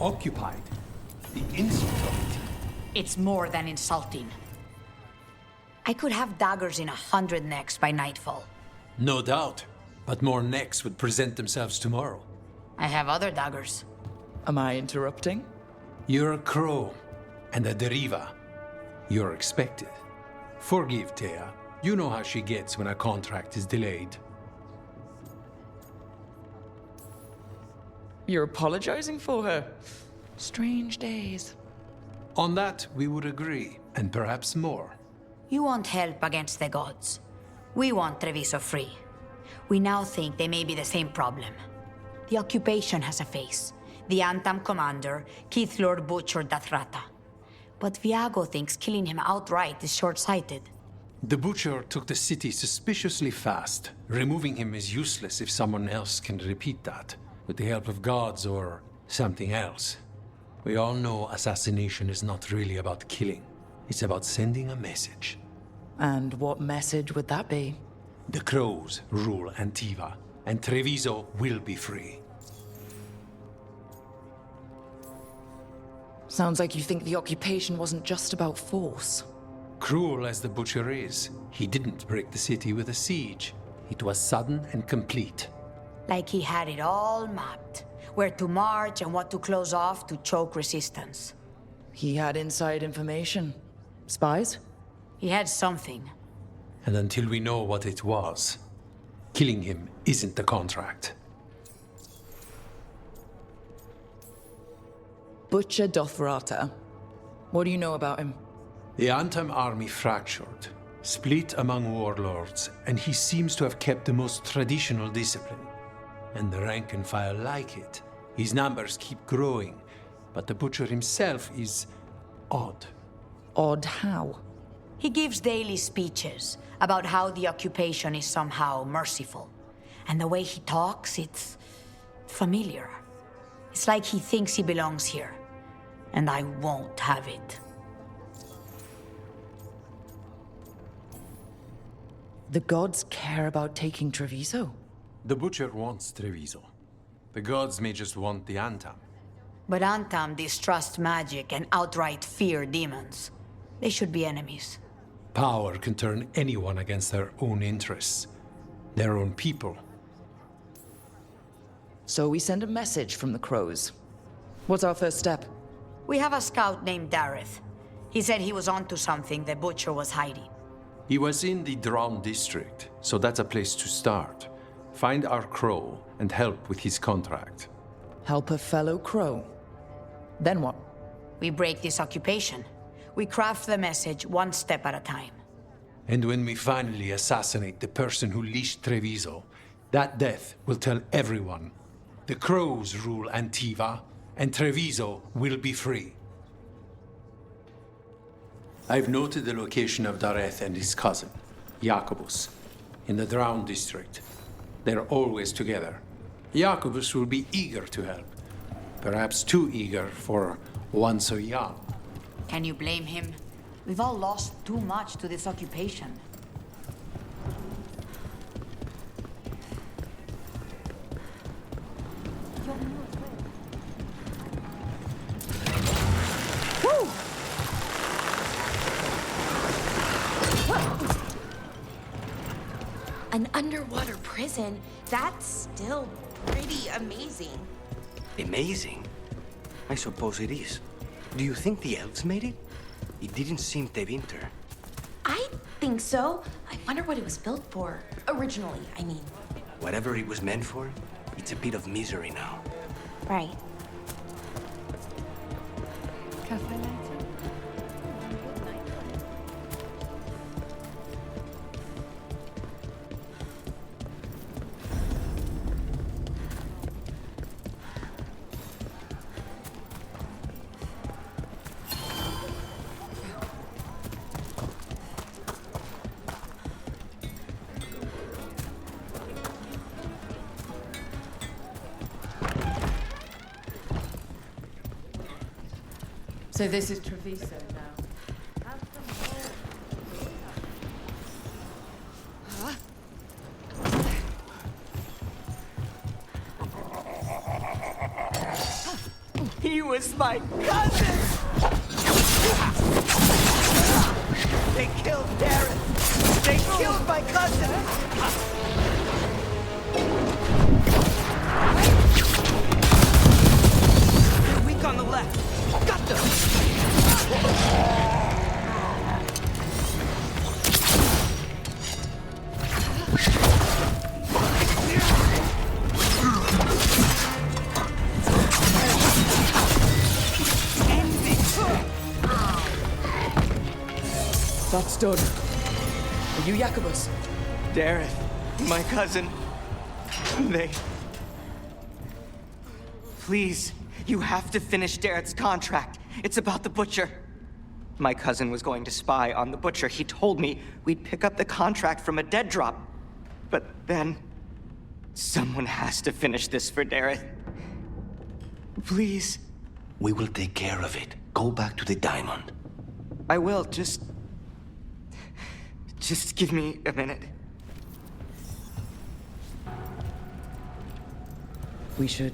Occupied. The insult of it. It's more than insulting. I could have daggers in 100 necks by nightfall. No doubt. But more necks would present themselves tomorrow. I have other daggers. Am I interrupting? You're a crow. And a deriva. You're expected. Forgive Thea. You know how she gets when a contract is delayed. You're apologizing for her. Strange days. On that, we would agree, and perhaps more. You want help against the gods. We want Treviso free. We now think they may be the same problem. The occupation has a face. The Antam commander, Keith Lord Butcher Dathrata. But Viago thinks killing him outright is short-sighted. The Butcher took the city suspiciously fast. Removing him is useless if someone else can repeat that, with the help of gods or something else. We all know assassination is not really about killing. It's about sending a message. And what message would that be? The crows rule Antiva, and Treviso will be free. Sounds like you think the occupation wasn't just about force. Cruel as the Butcher is, he didn't break the city with a siege. It was sudden and complete. Like he had it all mapped. Where to march and what to close off to choke resistance. He had inside information. Spies? He had something. And until we know what it was, killing him isn't the contract. Butcher Dothrata. What do you know about him? The Antam army fractured, split among warlords, and he seems to have kept the most traditional discipline. And the rank and file like it. His numbers keep growing, but the Butcher himself is odd. Odd how? He gives daily speeches about how the occupation is somehow merciful. And the way he talks, it's familiar. It's like he thinks he belongs here. And I won't have it. The gods care about taking Treviso? The Butcher wants Treviso. The gods may just want the Antam. But Antam distrust magic and outright fear demons. They should be enemies. Power can turn anyone against their own interests, their own people. So we send a message from the crows. What's our first step? We have a scout named Dareth. He said he was onto something the Butcher was hiding. He was in the Drown district, so that's a place to start. Find our crow and help with his contract. Help a fellow crow. Then what? We break this occupation. We craft the message one step at a time. And when we finally assassinate the person who leashed Treviso, that death will tell everyone. The crows rule Antiva, and Treviso will be free. I've noted the location of Dareth and his cousin, Jacobus, in the Drown district. They're always together. Jacobus will be eager to help. Perhaps too eager for one so young. Can you blame him? We've all lost too much to this occupation. Woo! An underwater prison? That's still pretty amazing. Amazing? I suppose it is. Do you think the elves made it? It didn't seem Tevinter. I think so. I wonder what it was built for. Originally, I mean. Whatever it was meant for, it's a bit of misery now. Right. So this is Treviso now. He was my cousin! They killed Darren! They killed my cousin! They're weak on the left. Got them! That's done. Are you Jacobus? Darren, my cousin. They... Please, you have to finish Darren's contract. It's about the Butcher. My cousin was going to spy on the Butcher. He told me we'd pick up the contract from a dead drop. But then... someone has to finish this for Darren. Please. We will take care of it. Go back to the diamond. I will, just give me a minute. We should...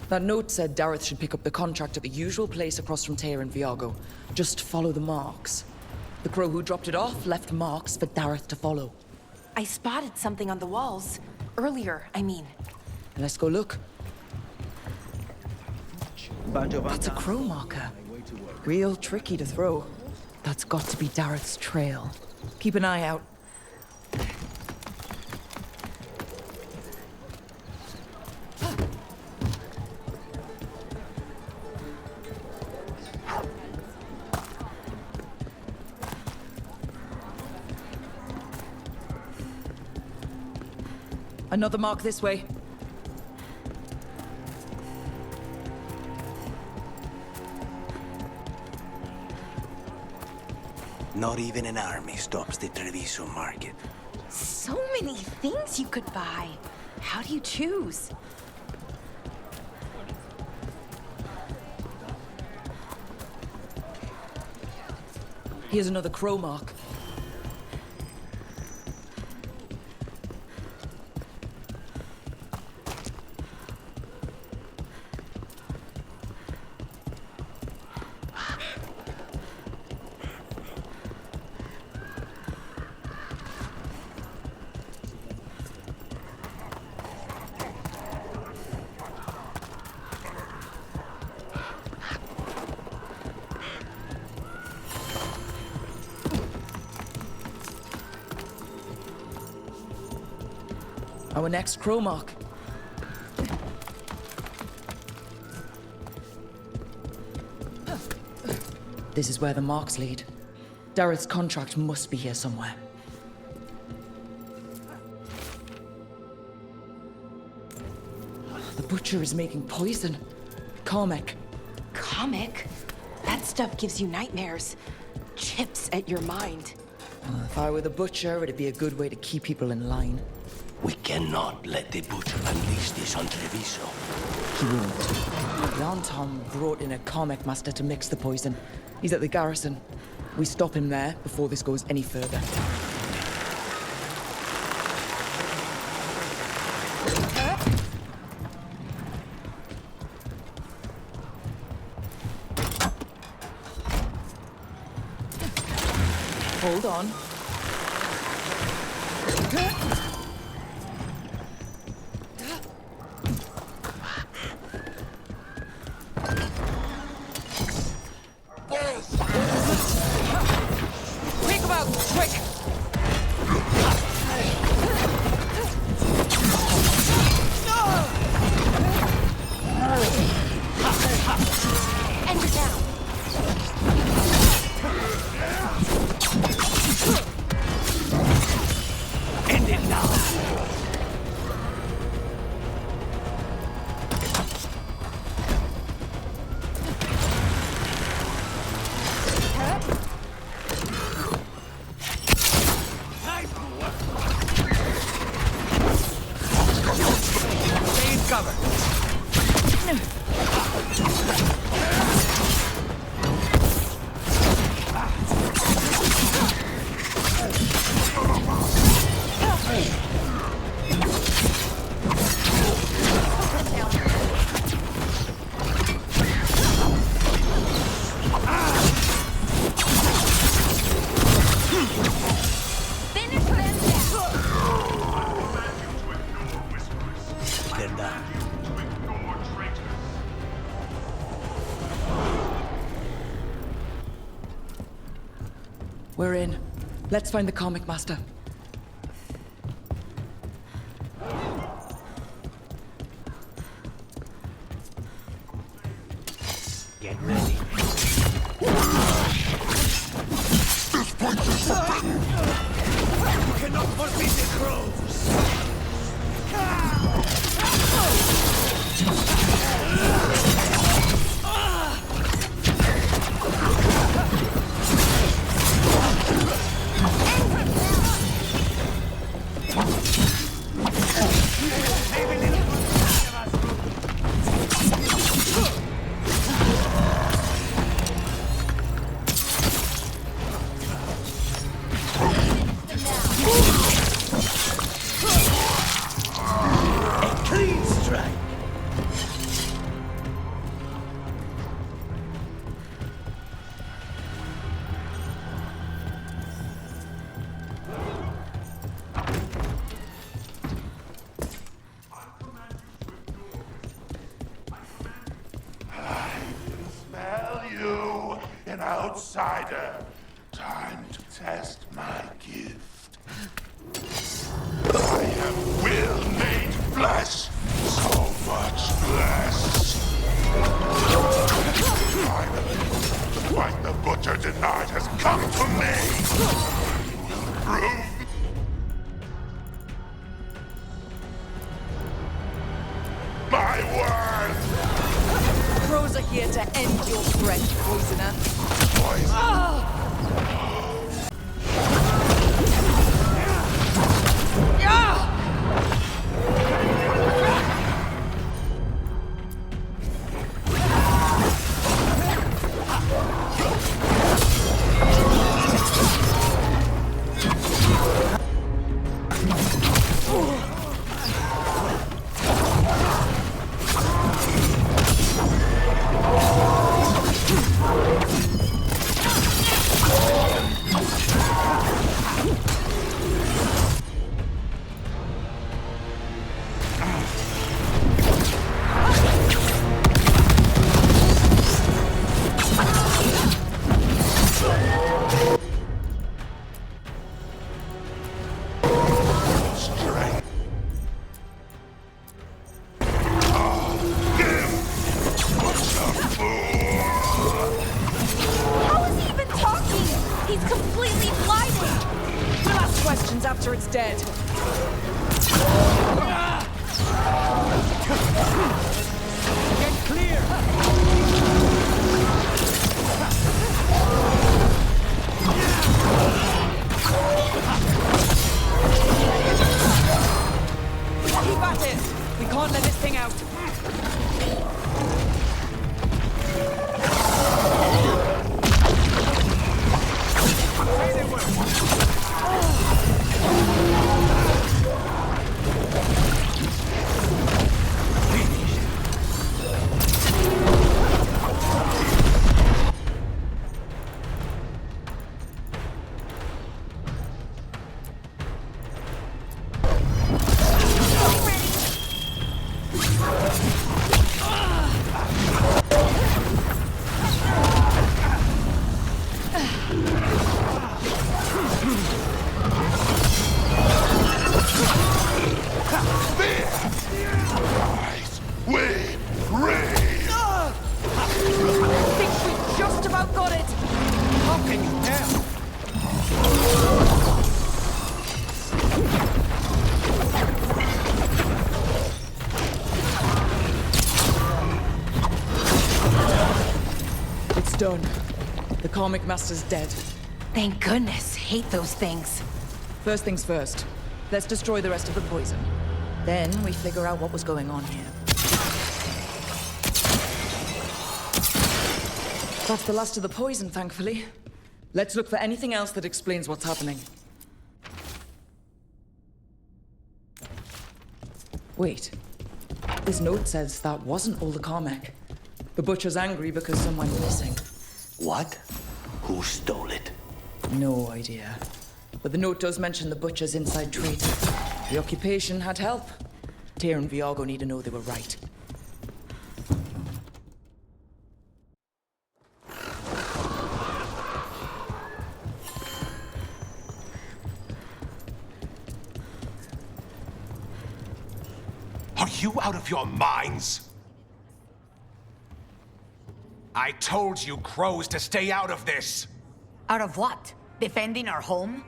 That note said Dareth should pick up the contract at the usual place across from Teir and Viago. Just follow the marks. The crow who dropped it off left marks for Dareth to follow. I spotted something on the walls. Earlier, I mean. Let's go look. That's a crow marker. Real tricky to throw. That's got to be Dareth's trail. Keep an eye out. Another mark this way. Not even an army stops the Treviso market. So many things you could buy. How do you choose? Here's another crow mark. Our next crow mark. This is where the marks lead. Dareth's contract must be here somewhere. The Butcher is making poison. Comic. Comic? That stuff gives you nightmares. Chips at your mind. If I were the Butcher, it'd be a good way to keep people in line. We cannot let the Butcher unleash this on Treviso. He won't. Jan Tom brought in a comic master to mix the poison. He's at the garrison. We stop him there before this goes any further. Hold on. Take him out, quick! And you're down. End it now! Stay in cover. We're in. Let's find the comic master. Get ready. This place is forbidden! You cannot forbid the crows! An outsider. Time to test my gift. I have will made flesh. So much flesh. Finally, the fight the Butcher denied has come to me. Prove my worth. Crows are here to end your threat, poisoner. Poison. After it's dead. Get clear! Keep at it! We can't let this thing out. Done. The comic master's dead. Thank goodness. Hate those things. First things first. Let's destroy the rest of the poison. Then we figure out what was going on here. That's the last of the poison, thankfully. Let's look for anything else that explains what's happening. Wait. This note says that wasn't all the comic. The Butcher's angry because someone's missing. What? Who stole it? No idea. But the note does mention the Butcher's inside traitor. The occupation had help. Tyr and Veilguard need to know they were right. Are you out of your minds? I told you crows to stay out of this! Out of what? Defending our home?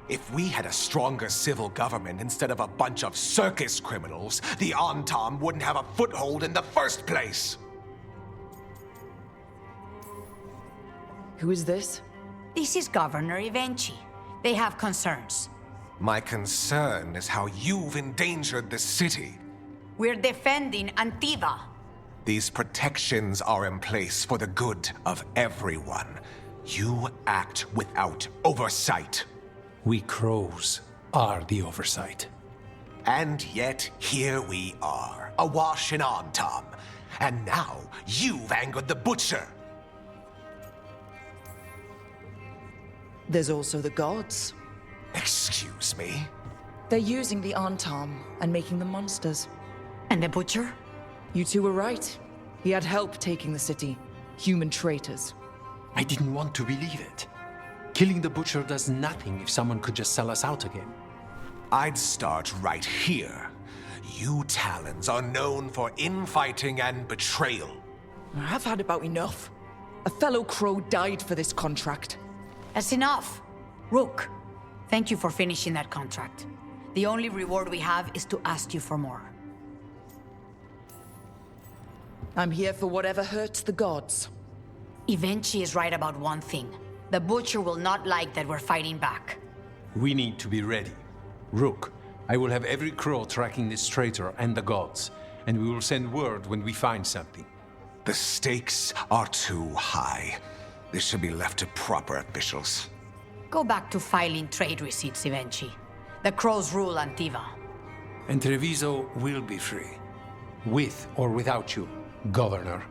If we had a stronger civil government instead of a bunch of circus criminals, the Antam wouldn't have a foothold in the first place! Who is this? This is Governor Evenchi. They have concerns. My concern is how you've endangered the city. We're defending Antiva. These protections are in place for the good of everyone. You act without oversight. We crows are the oversight. And yet, here we are, awash in Antam. And now, you've angered the Butcher. There's also the gods. Excuse me? They're using the Antam and making them monsters. And the Butcher? You two were right. He had help taking the city. Human traitors. I didn't want to believe it. Killing the Butcher does nothing if someone could just sell us out again. I'd start right here. You Talons are known for infighting and betrayal. I've had about enough. A fellow crow died for this contract. That's enough. Rook, thank you for finishing that contract. The only reward we have is to ask you for more. I'm here for whatever hurts the gods. Evenchi is right about one thing. The Butcher will not like that we're fighting back. We need to be ready. Rook, I will have every crow tracking this traitor and the gods, and we will send word when we find something. The stakes are too high. This should be left to proper officials. Go back to filing trade receipts, Evenchi. The crows rule Antiva. And Treviso will be free. With or without you, Governor.